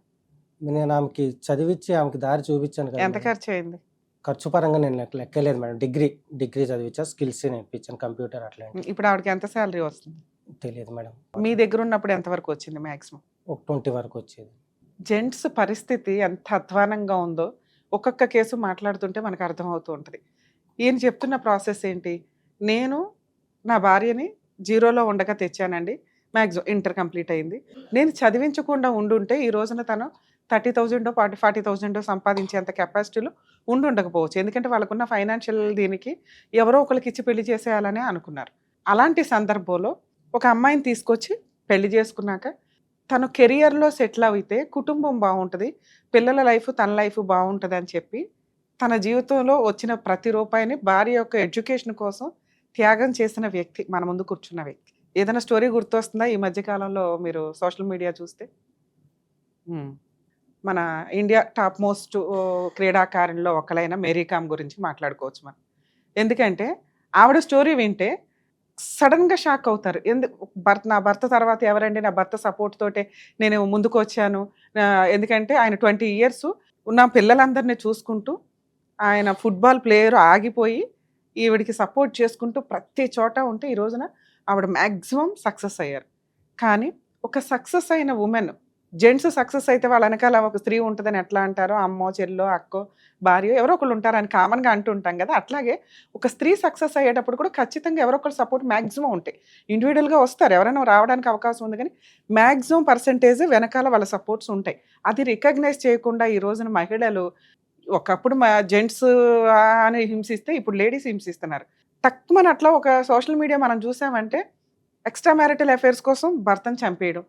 నేను ఆమెకి చదివించి ఆమెకి దారి చూపించాను కదా. ఎంత ఖర్చు అయింది? ఖర్చు పరంగా నేను లెక్కలేదు మేడం. డిగ్రీ చదివించా, స్కిల్స్ నేర్పించాను, కంప్యూటర్ అట్లా. ఇప్పుడు ఆవిడకి ఎంత శాలరీ వస్తుంది? తెలియదు మేడం. మీ దగ్గర ఉన్నప్పుడు ఎంత వరకు వచ్చింది మాక్సిమం? ఒక 20 వరకు వచ్చేది. జెంట్స్ పరిస్థితి ఎంత అధ్వానంగా ఉందో ఒక్కొక్క కేసు మాట్లాడుతుంటే మనకు అర్థమవుతూ ఉంటుంది. ఈయన చెప్తున్న ప్రాసెస్ ఏంటి? నేను నా భార్యని 0లో ఉండగా తెచ్చానండి, మ్యాక్సిమం ఇంటర్ కంప్లీట్ అయింది. నేను చదివించకుండా ఉండుంటే ఈ రోజున తను 30,000 40,000 సంపాదించేంత కెపాసిటీలో ఉండకపోవచ్చు. ఎందుకంటే వాళ్ళకున్న ఫైనాన్షియల్ దీనికి ఎవరో ఒకరికి ఇచ్చి పెళ్లి చేసేయాలనే అనుకున్నారు. అలాంటి సందర్భంలో ఒక అమ్మాయిని తీసుకొచ్చి పెళ్లి చేసుకున్నాక తను కెరియర్లో సెటిల్ అయితే కుటుంబం బాగుంటుంది, పిల్లల లైఫ్ తన లైఫ్ బాగుంటుంది అని చెప్పి తన జీవితంలో వచ్చిన ప్రతి రూపాయిని భార్య యొక్క ఎడ్యుకేషన్ కోసం త్యాగం చేసిన వ్యక్తి మన ముందు కూర్చున్న వ్యక్తి. ఏదైనా స్టోరీ గుర్తొస్తుందా ఈ మధ్య కాలంలో మీరు సోషల్ మీడియా చూస్తే? మన ఇండియా టాప్ మోస్ట్ క్రీడాకారుల్లో ఒకలైన మేరీ కామ్ గురించి మాట్లాడుకోవచ్చు మనం. ఎందుకంటే ఆవిడ స్టోరీ వింటే సడన్గా షాక్ అవుతారు. నా భర్త తర్వాత ఎవరండి, నా భర్త సపోర్ట్ తోటే నేను ముందుకు వచ్చాను. ఎందుకంటే ఆయన 20 years ఉన్న పిల్లలందరినీ చూసుకుంటూ ఆయన ఫుట్బాల్ ప్లేయర్ ఆగిపోయి ఈవిడికి సపోర్ట్ చేసుకుంటూ ప్రతి చోట ఉంటే ఈ రోజున ఆవిడ మ్యాక్సిమం సక్సెస్ అయ్యారు. కానీ ఒక సక్సెస్ అయిన ఉమెన్, జెంట్స్ సక్సెస్ అయితే వాళ్ళ వెనకాల ఒక స్త్రీ ఉంటుందని ఎట్లా అంటారో, అమ్మో చెల్లో అక్కో భార్య ఎవరో ఒకళ్ళు ఉంటారని కామన్గా అంటుంటాం కదా. అట్లాగే ఒక స్త్రీ సక్సెస్ అయ్యేటప్పుడు కూడా ఖచ్చితంగా ఎవరో ఒకరు సపోర్ట్ మ్యాక్సిమం ఉంటాయి. ఇండివిజువల్గా వస్తారు, ఎవరైనా రావడానికి అవకాశం ఉంది, కానీ మ్యాక్సిమం పర్సెంటేజ్ వెనకాల వాళ్ళ సపోర్ట్స్ ఉంటాయి. అది రికగ్నైజ్ చేయకుండా ఈ రోజున మహిళలు, ఒకప్పుడు జెంట్స్ అని హింసిస్తే ఇప్పుడు లేడీస్ హింసిస్తున్నారు. తక్కువని అట్లా ఒక సోషల్ మీడియా మనం చూసామంటే ఎక్స్ట్రా మ్యారిటల్ అఫైర్స్ కోసం భర్తను చంపేయడం,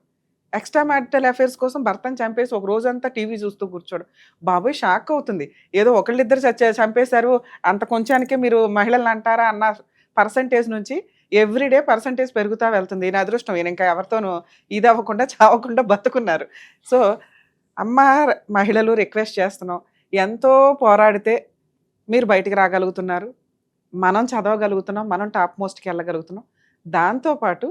ఎక్స్ట్రా మ్యారిటల్ అఫైర్స్ కోసం భర్తను చంపేసి ఒక రోజంతా టీవీ చూస్తూ కూర్చోడు. బాబోయ్ షాక్ అవుతుంది. ఏదో ఒకళ్ళిద్దరు చంపేశారు అంత కొంచానికే మీరు మహిళలను అంటారా అన్న పర్సంటేజ్ నుంచి ఎవ్రీడే పర్సంటేజ్ పెరుగుతూ వెళ్తుంది. ఈయన అదృష్టం, ఈయన ఇంకా ఎవరితోనూ ఇది అవ్వకుండా చావకుండా బతుకున్నారు. సో అమ్మ మహిళలు రిక్వెస్ట్ చేస్తున్నాం, ఎంతో పోరాడితే మీరు బయటికి రాగలుగుతున్నారు, మనం చదవగలుగుతున్నాం, మనం టాప్ మోస్ట్కి వెళ్ళగలుగుతున్నాం. దాంతోపాటు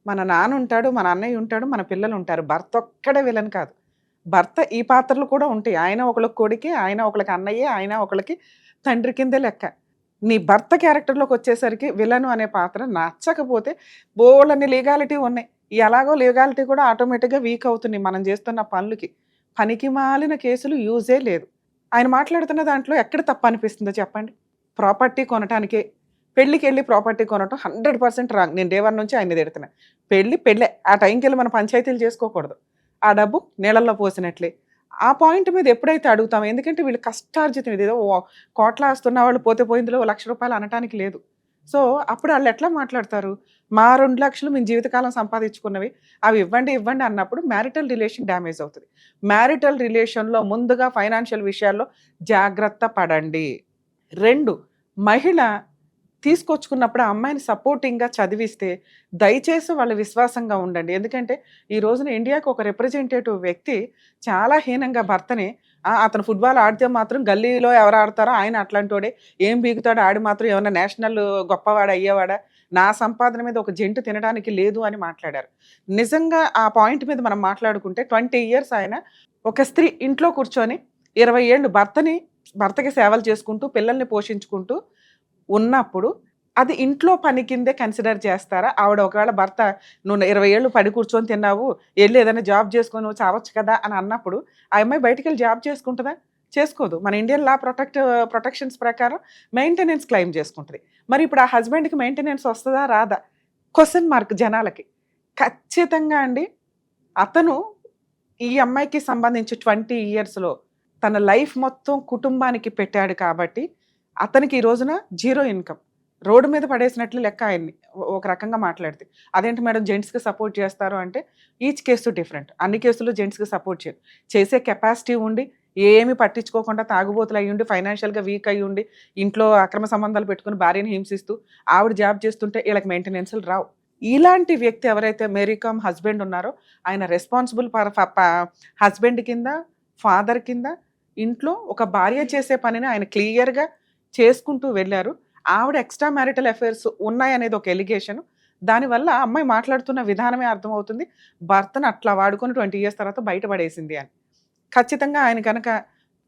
మన నాన్న ఉంటాడు, మన అన్నయ్య ఉంటాడు, మన పిల్లలు ఉంటారు. భర్త ఒక్కడే విలన్ కాదు, భర్త ఈ పాత్రలు కూడా ఉంటాయి. ఆయన ఒకళ్ళకి కొడుకే, ఆయన ఒకళ్ళకి అన్నయ్యే, ఆయన ఒకళ్ళకి తండ్రి కిందే లెక్క. నీ భర్త క్యారెక్టర్లోకి వచ్చేసరికి విలను అనే పాత్ర నచ్చకపోతే బోళ్ళని లీగాలిటీ ఉన్నాయి. ఎలాగో లీగాలిటీ కూడా ఆటోమేటిక్గా వీక్ అవుతుంది మనం చేస్తున్న పనులకి. పనికి మాలిన కేసులు యూజే లేదు. ఆయన మాట్లాడుతున్న దాంట్లో ఎక్కడ తప్పు అనిపిస్తుందో చెప్పండి? ప్రాపర్టీ కొనటానికే, పెళ్ళికి వెళ్ళి ప్రాపర్టీ కొనటం 100% రాంగ్. నేను డే 1 నుంచి ఆయన తిడుతున్నా. పెళ్ళే, ఆ టైంకి వెళ్ళి మన పంచాయతీలు చేసుకోకూడదు. ఆ డబ్బు నీళ్ళల్లో పోసినట్లే. ఆ పాయింట్ మీద ఎప్పుడైతే అడుగుతాం, ఎందుకంటే వీళ్ళు కష్టార్జితం, ఇదేదో కోట్ల ఆస్తున్న వాళ్ళు పోతే పోయిందిలో ₹1,00,000 అనటానికి లేదు. సో అప్పుడు వాళ్ళు ఎట్లా మాట్లాడతారు? మా 2 లక్షలు మేము జీవితకాలం సంపాదించుకున్నవి అవి ఇవ్వండి అన్నప్పుడు మ్యారిటల్ రిలేషన్ డ్యామేజ్ అవుతుంది. మ్యారిటల్ రిలేషన్లో ముందుగా ఫైనాన్షియల్ విషయాల్లో జాగ్రత్త పడండి. 2, మహిళ తీసుకొచ్చుకున్నప్పుడు ఆ అమ్మాయిని సపోర్టింగ్గా చదివిస్తే దయచేసి వాళ్ళు విశ్వాసంగా ఉండండి. ఎందుకంటే ఈ రోజున ఇండియాకు ఒక రిప్రజెంటేటివ్ వ్యక్తి చాలా హీనంగా భర్తని, అతను ఫుట్బాల్ ఆడితే మాత్రం గల్లీలో ఎవరు ఆడతారో ఆయన అట్లాంటోడే, ఏం బీగుతాడో ఆడి మాత్రం ఏమన్నా నేషనల్ గొప్పవాడు అయ్యేవాడా, నా సంపాదన మీద ఒక జంటు తినడానికి లేదు అని మాట్లాడారు. నిజంగా ఆ పాయింట్ మీద మనం మాట్లాడుకుంటే 20 years ఆయన ఒక స్త్రీ ఇంట్లో కూర్చొని 20 ఏళ్ళు భర్తకి సేవలు చేసుకుంటూ పిల్లల్ని పోషించుకుంటూ ఉన్నప్పుడు అది ఇంట్లో పని కిందే కన్సిడర్ చేస్తారా? ఆవిడ ఒకవేళ భర్త నువ్వు 20 ఏళ్ళు పడి కూర్చొని తిన్నావు, వెళ్ళి ఏదైనా జాబ్ చేసుకొని నువ్వు చావచ్చు కదా అని అన్నప్పుడు ఆ అమ్మాయి బయటికి వెళ్ళి జాబ్ చేసుకుంటుందా? చేసుకోదు. మన ఇండియన్ లా ప్రొటెక్షన్స్ ప్రకారం మెయింటెనెన్స్ క్లెయిమ్ చేసుకుంటుంది. మరి ఇప్పుడు ఆ హస్బెండ్కి మెయింటెనెన్స్ వస్తుందా రాదా? క్వశ్చన్ మార్క్ జనాలకి. ఖచ్చితంగా అండి. అతను ఈ అమ్మాయికి సంబంధించి 20 yearsలో తన లైఫ్ మొత్తం కుటుంబానికి పెట్టాడు కాబట్టి అతనికి ఈ రోజున 0 ఇన్కమ్, రోడ్డు మీద పడేసినట్లు లెక్క ఆయన్ని ఒక రకంగా మాట్లాడితే. అదేంటి మేడం జెంట్స్కి సపోర్ట్ చేస్తారు అంటే, ఈచ్ కేసు డిఫరెంట్. అన్ని కేసులు జెంట్స్కి సపోర్ట్ చేయరు. చేసే కెపాసిటీ ఉండి ఏమి పట్టించుకోకుండా తాగుబోతులు అయ్యి ఉండి ఫైనాన్షియల్గా వీక్ అయ్యి ఉండి ఇంట్లో అక్రమ సంబంధాలు పెట్టుకుని భార్యని హింసిస్తూ ఆవిడ జాబ్ చేస్తుంటే వీళ్ళకి మెయింటెనెన్స్లు రావు. ఇలాంటి వ్యక్తి ఎవరైతే మేరీ కామ్ హస్బెండ్ ఉన్నారో ఆయన రెస్పాన్సిబుల్ హస్బెండ్ కింద, ఫాదర్ కింద, ఇంట్లో ఒక భార్య చేసే పనిని ఆయన క్లియర్గా చేసుకుంటూ వెళ్ళారు. ఆవిడ ఎక్స్ట్రా మ్యారిటల్ అఫైర్స్ ఉన్నాయనేది ఒక ఎలిగేషన్. దానివల్ల అమ్మాయి మాట్లాడుతున్న విధానమే అర్థమవుతుంది భర్తను అట్లా వాడుకొని 20 years తర్వాత బయటపడేసింది అని. ఖచ్చితంగా ఆయన కనుక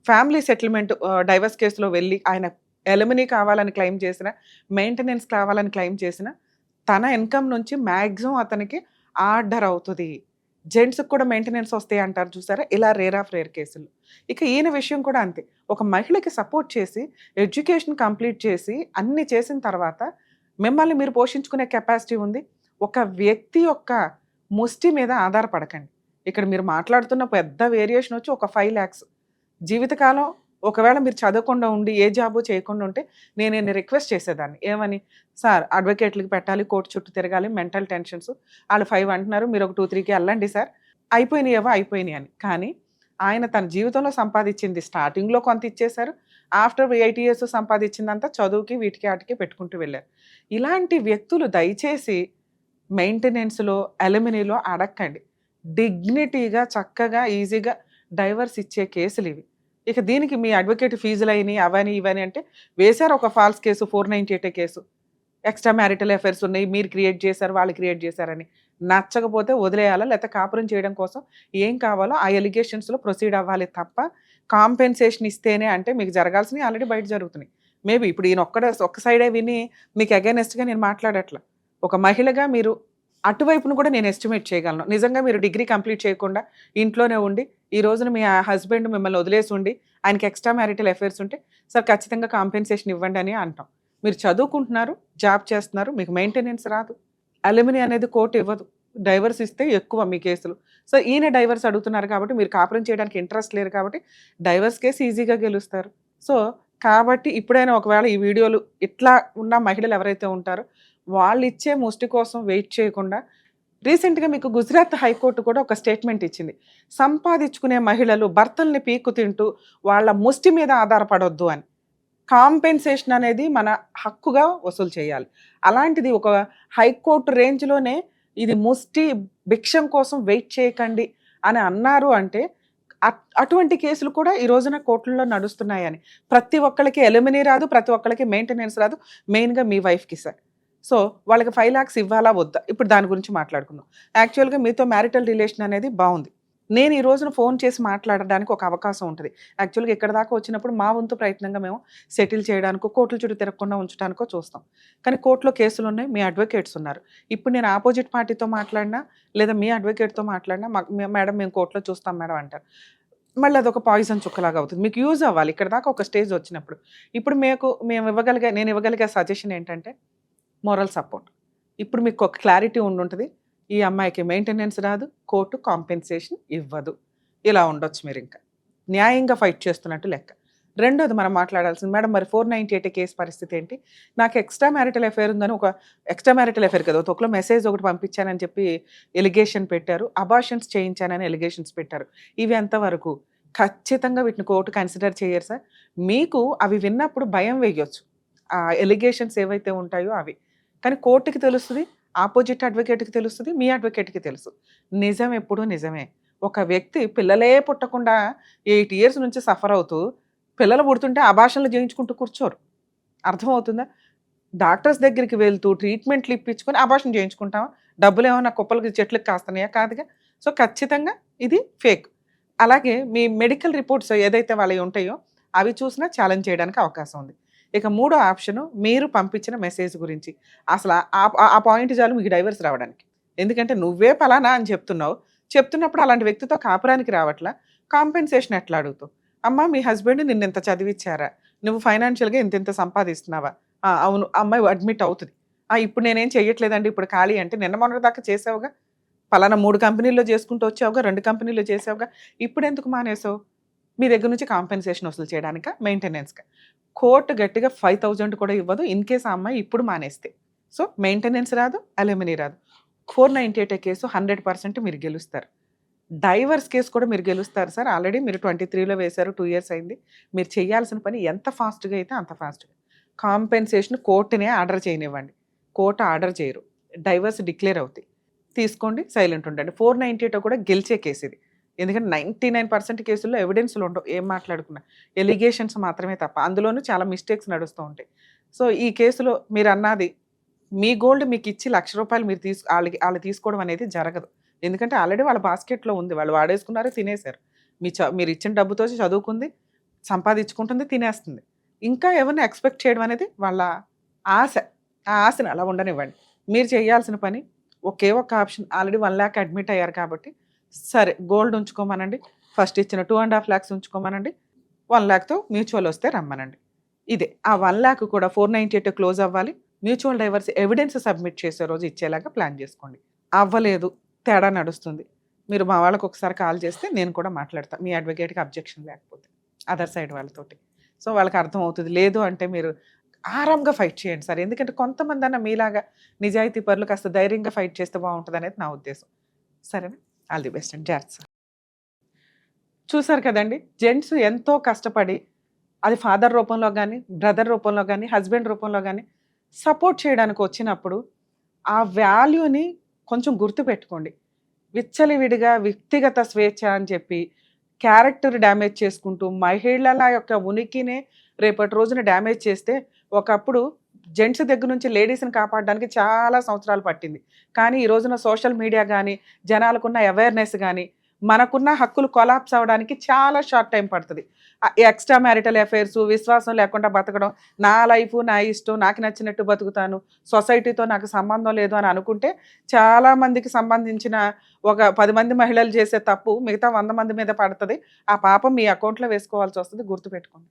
ఫ్యామిలీ సెటిల్మెంట్ డైవర్స్ కేసులో వెళ్ళి ఆయన ఎలిమినీ కావాలని క్లెయిమ్ చేసిన, మెయింటెనెన్స్ కావాలని క్లెయిమ్ చేసిన, తన ఇన్కమ్ నుంచి మ్యాక్సిమం అతనికి ఆర్డర్ అవుతుంది. జెంట్స్కి కూడా మెయింటెనెన్స్ వస్తాయి అంటారు చూసారా, ఇలా రేర్ కేసులు. ఇక ఈయన విషయం కూడా అంతే. ఒక మహిళకి సపోర్ట్ చేసి ఎడ్యుకేషన్ కంప్లీట్ చేసి అన్నీ చేసిన తర్వాత మిమ్మల్ని మీరు పోషించుకునే కెపాసిటీ ఉంది. ఒక వ్యక్తి యొక్క ముష్టి మీద ఆధారపడకండి. ఇక్కడ మీరు మాట్లాడుతున్న పెద్ద వేరియేషన్ వచ్చి ఒక 5 lakhs. జీవితకాలం ఒకవేళ మీరు చదవకుండా ఉండి ఏ జాబు చేయకుండా ఉంటే నేను రిక్వెస్ట్ చేసేదాన్ని ఏమని, సార్ అడ్వకేట్లకి పెట్టాలి, కోర్టు చుట్టూ తిరగాలి, మెంటల్ టెన్షన్స్, వాళ్ళు 5 అంటున్నారు, మీరు ఒక 2-3కి వెళ్ళండి సార్, అయిపోయినాయేవో అయిపోయినాయి అని. కానీ ఆయన తన జీవితంలో సంపాదించింది స్టార్టింగ్లో కొంత ఇచ్చేశారు, ఆఫ్టర్ 8 years సంపాదించిందంతా చదువుకి వీటికి వాటికి పెట్టుకుంటూ వెళ్ళారు. ఇలాంటి వ్యక్తులు దయచేసి మెయింటెనెన్స్లో అలిమినీలో అడక్కండి. డిగ్నిటీగా చక్కగా ఈజీగా డైవర్స్ ఇచ్చే కేసులు ఇవి. ఇక దీనికి మీ అడ్వకేట్ ఫీజులు అయినాయి అవని ఇవని అంటే వేశారు ఒక false case, 498 case, extra marital affairs ఉన్నాయి, మీరు క్రియేట్ చేశారు వాళ్ళు క్రియేట్ చేశారని. నచ్చకపోతే వదిలేయాలా, లేకపోతే కాపురం చేయడం కోసం ఏం కావాలో ఆ ఎలిగేషన్స్లో ప్రొసీడ్ అవ్వాలి తప్ప కాంపెన్సేషన్ ఇస్తేనే అంటే మీకు జరగాల్సినవి ఆల్రెడీ బయట జరుగుతున్నాయి. మేబీ ఇప్పుడు ఈయన ఒక్క సైడే విని మీకు అగైనెస్ట్గా నేను మాట్లాడట్లా. ఒక మహిళగా మీరు అటువైపును కూడా నేను ఎస్టిమేట్ చేయగలను. నిజంగా మీరు డిగ్రీ కంప్లీట్ చేయకుండా ఇంట్లోనే ఉండి ఈ రోజున మీ హస్బెండ్ మిమ్మల్ని వదిలేసి ఉండి ఆయనకి ఎక్స్ట్రా మ్యారిటల్ అఫైర్స్ ఉంటే సార్ ఖచ్చితంగా కాంపెన్సేషన్ ఇవ్వండి అని అంటాం. మీరు చదువుకుంటున్నారు, జాబ్ చేస్తున్నారు, మీకు మెయింటెనెన్స్ రాదు, అలిమినీ అనేది కోర్టు ఇవ్వదు, డైవర్స్ ఇస్తే ఎక్కువ మీ కేసులు. సో ఈయన డైవర్స్ అడుగుతున్నారు కాబట్టి మీరు కాపురం చేయడానికి ఇంట్రెస్ట్ లేరు కాబట్టి డైవర్స్ కేసు ఈజీగా గెలుస్తారు. సో కాబట్టి ఇప్పుడైనా ఒకవేళ ఈ వీడియోలు ఇట్లా ఉన్న మహిళలు ఎవరైతే ఉంటారో వాళ్ళు ఇచ్చే ముష్టి కోసం వెయిట్ చేయకుండా, రీసెంట్గా మీకు గుజరాత్ హైకోర్టు కూడా ఒక స్టేట్మెంట్ ఇచ్చింది, సంపాదించుకునే మహిళలు భర్తల్ని పీక్కు తింటూ వాళ్ళ ముష్టి మీద ఆధారపడొద్దు అని. కాంపెన్సేషన్ అనేది మన హక్కుగా వసూలు చేయాలి. అలాంటిది ఒక హైకోర్టు రేంజ్లోనే ఇది ముష్టి భిక్షం కోసం వెయిట్ చేయకండి అని అన్నారు అంటే అటువంటి కేసులు కూడా ఈ రోజున కోర్టుల్లో నడుస్తున్నాయని. ప్రతి ఒక్కరికి ఎలిమినీ రాదు, ప్రతి ఒక్కరికి మెయింటెనెన్స్ రాదు, మెయిన్గా మీ వైఫ్కి సార్. సో వాళ్ళకి 5 lakhs ఇవ్వాలా వద్దా, ఇప్పుడు దాని గురించి మాట్లాడుకుందాం. యాక్చువల్గా మీతో మ్యారిటల్ రిలేషన్ అనేది బాగుంది, నేను ఈ రోజున ఫోన్ చేసి మాట్లాడడానికి ఒక అవకాశం ఉంటుంది. యాక్చువల్గా ఇక్కడ దాకా వచ్చినప్పుడు మా వంతు ప్రయత్నంగా మేము సెటిల్ చేయడానికో కోర్టుల చుట్టూ తిరగకుండా ఉంచడానికో చూస్తాం. కానీ కోర్టులో కేసులు ఉన్నాయి, మీ అడ్వకేట్స్ ఉన్నారు. ఇప్పుడు నేను ఆపోజిట్ పార్టీతో మాట్లాడినా లేదా మీ అడ్వకేట్తో మాట్లాడినా మేడం మేము కోర్టులో చూస్తాం మేడం అంటారు. మళ్ళీ అదొక పాయిజన్ చుక్కలాగా అవుతుంది. మీకు యూజ్ అవ్వాలి ఇక్కడ దాకా ఒక స్టేజ్ వచ్చినప్పుడు. ఇప్పుడు నేను ఇవ్వగలిగే సజెషన్ ఏంటంటే మోరల్ సపోర్ట్. ఇప్పుడు మీకు ఒక క్లారిటీ ఉండుంటుంది, ఈ అమ్మాయికి మెయింటెనెన్స్ రాదు, కోర్టు కాంపెన్సేషన్ ఇవ్వదు, ఇలా ఉండొచ్చు. మీరు ఇంకా న్యాయంగా ఫైట్ చేస్తున్నట్టు లెక్క. రెండోది మనం మాట్లాడాల్సింది, మేడం మరి 498 కేసు పరిస్థితి ఏంటి, నాకు ఎక్స్ట్రా మ్యారిటల్ అఫైర్ ఉందని ఒక ఎక్స్ట్రా మ్యారిటల్ అఫైర్ కదా ఒకలో మెసేజ్ ఒకటి పంపించానని చెప్పి ఎలిగేషన్ పెట్టారు, అబార్షన్స్ చేయించానని ఎలిగేషన్స్ పెట్టారు. ఇవి ఎంతవరకు ఖచ్చితంగా వీటిని కోర్టు కన్సిడర్ చేయరు సార్. మీకు అవి విన్నప్పుడు భయం వేయొచ్చు, ఆ ఎలిగేషన్స్ ఏవైతే ఉంటాయో అవి. కానీ కోర్టుకి తెలుస్తుంది, ఆపోజిట్ అడ్వకేట్కి తెలుస్తుంది, మీ అడ్వకేట్కి తెలుసు. నిజం ఎప్పుడూ నిజమే. ఒక వ్యక్తి పిల్లలే పుట్టకుండా 8 years నుంచి సఫర్ అవుతూ పిల్లలు పుడుతుంటే అబార్షన్లు చేయించుకుంటూ కూర్చోరు. అర్థమవుతుందా? డాక్టర్స్ దగ్గరికి వెళ్తూ ట్రీట్మెంట్లు ఇప్పించుకొని అబార్షన్ చేయించుకుంటామా? డబ్బులు ఏమైనా కుప్పలకి చెట్లకు కాస్తున్నాయా? కాదుగా. సో ఖచ్చితంగా ఇది ఫేక్. అలాగే మీ మెడికల్ రిపోర్ట్స్ ఏదైతే వాళ్ళవి ఉంటాయో అవి చూసినా ఛాలెంజ్ చేయడానికి అవకాశం ఉంది. ఇక మూడో ఆప్షను, మీరు పంపించిన మెసేజ్ గురించి. అసలు ఆ పాయింట్ చాలు మీకు డైవర్స్ రావడానికి. ఎందుకంటే నువ్వే పలానా అని చెప్తున్నప్పుడు అలాంటి వ్యక్తితో కాపురానికి రావట్లా, కాంపెన్సేషన్ ఎట్లా అడుగుతావు? అమ్మ మీ హస్బెండ్ నిన్ను ఇంత చదివిచ్చారా, నువ్వు ఫైనాన్షియల్గా ఇంత సంపాదిస్తున్నావా? అవును, అమ్మాయి అడ్మిట్ అవుతుంది. ఇప్పుడు నేనేం చెయ్యట్లేదండి, ఇప్పుడు ఖాళీ అంటే నిన్న మొన్నటి దాకా చేసావుగా, పలానా 3 కంపెనీల్లో చేసుకుంటూ వచ్చావుగా, 2 కంపెనీల్లో చేసావుగా, ఇప్పుడు ఎందుకు మానేసావు? మీ దగ్గర నుంచి కాంపెన్సేషన్ వసూలు చేయడానికా, మెయింటెనెన్స్గా? కోర్టు గట్టిగా 5,000 కూడా ఇవ్వదు ఇన్ కేసు ఆ అమ్మాయి ఇప్పుడు మానేస్తే. సో మెయింటెనెన్స్ రాదు, అలిమినీ రాదు. 498 కేసు 100% మీరు గెలుస్తారు. డైవర్స్ కేసు కూడా మీరు గెలుస్తారు సార్. ఆల్రెడీ మీరు 23లో వేశారు, 2 years అయింది. మీరు చేయాల్సిన పని ఎంత ఫాస్ట్గా అయితే అంత ఫాస్ట్గా. కాంపెన్సేషన్ కోర్టునే ఆర్డర్ చేయనివ్వండి, కోర్టు ఆర్డర్ చేయరు, డైవర్స్ డిక్లేర్ అవుతాయి, తీసుకోండి, సైలెంట్ ఉండండి. 498 కూడా గెలిచే కేసు ఇది. ఎందుకంటే 99% కేసుల్లో ఎవిడెన్స్లు ఉండవు, ఏం మాట్లాడుకున్నా ఎలిగేషన్స్ మాత్రమే తప్ప. అందులోనూ చాలా మిస్టేక్స్ నడుస్తూ ఉంటాయి. సో ఈ కేసులో మీరు అన్నది, మీ గోల్డ్ మీకు ఇచ్చి ₹1,00,000 మీరు వాళ్ళు తీసుకోవడం అనేది జరగదు. ఎందుకంటే ఆల్రెడీ వాళ్ళ బాస్కెట్లో ఉంది, వాళ్ళు వాడేసుకున్నారు, తినేశారు. మీరు ఇచ్చిన డబ్బుతో చదువుకుంది, సంపాదించుకుంటుంది, తినేస్తుంది. ఇంకా ఎవరిని ఎక్స్పెక్ట్ చేయడం అనేది వాళ్ళ ఆశ. ఆ ఆశని అలా ఉండనివ్వండి. మీరు చేయాల్సిన పని ఒకే ఒక ఆప్షన్, ఆల్రెడీ 1 lakh అడ్మిట్ అయ్యారు కాబట్టి సరే గోల్డ్ ఉంచుకోమనండి, ఫస్ట్ ఇచ్చిన 2.5 lakhs ఉంచుకోమనండి, 1 lakh మ్యూచువల్ వస్తే రమ్మనండి. ఇదే ఆ 1 lakh కూడా 498 క్లోజ్ అవ్వాలి. మ్యూచువల్ డైవర్స్ ఎవిడెన్స్ సబ్మిట్ చేసే రోజు ఇచ్చేలాగా ప్లాన్ చేసుకోండి. అవ్వలేదు, తేడా నడుస్తుంది, మీరు మా వాళ్ళకి ఒకసారి కాల్ చేస్తే నేను కూడా మాట్లాడతాను, మీ అడ్వకేట్కి అబ్జెక్షన్ లేకపోతే అదర్ సైడ్ వాళ్ళతోటి. సో వాళ్ళకి అర్థం అవుతుంది. లేదు అంటే మీరు ఆరాంగా ఫైట్ చేయండి సార్. ఎందుకంటే కొంతమంది అన్న మీలాగా నిజాయితీ పరులు కాస్త ధైర్యంగా ఫైట్ చేస్తే బాగుంటుంది అనేది నా ఉద్దేశం. సరేనా? ఆల్ ది బెస్ట్ అండి. జాగ్రత్త సార్. చూసారు కదండి, జెంట్స్ ఎంతో కష్టపడి అది ఫాదర్ రూపంలో కానీ, బ్రదర్ రూపంలో కానీ, హస్బెండ్ రూపంలో కానీ సపోర్ట్ చేయడానికి వచ్చినప్పుడు ఆ వాల్యూని కొంచెం గుర్తుపెట్టుకోండి. విచ్చలవిడిగా వ్యక్తిగత స్వేచ్ఛ అని చెప్పి క్యారెక్టర్ డ్యామేజ్ చేసుకుంటూ మహిళల యొక్క ఉనికినే రేపటి రోజున డ్యామేజ్ చేస్తే, ఒకప్పుడు జెంట్స్ దగ్గర నుంచి లేడీస్ని కాపాడడానికి చాలా సంవత్సరాలు పట్టింది. కానీ ఈ రోజున సోషల్ మీడియా కానీ, జనాలకున్న అవేర్నెస్ కానీ, మనకున్న హక్కులు కొలాప్స్ అవ్వడానికి చాలా షార్ట్ టైం పడుతుంది. ఎక్స్ట్రా మ్యారిటల్ అఫైర్స్, విశ్వాసం లేకుండా బతకడం, నా లైఫ్ నా ఇష్టం, నాకు నచ్చినట్టు బతుకుతాను, సొసైటీతో నాకు సంబంధం లేదు అని అనుకుంటే చాలామందికి సంబంధించిన ఒక 10 మంది మహిళలు చేసే తప్పు మిగతా 100 మంది మీద పడుతుంది. ఆ పాపం మీ అకౌంట్లో వేసుకోవాల్సి వస్తుంది. గుర్తుపెట్టుకోండి.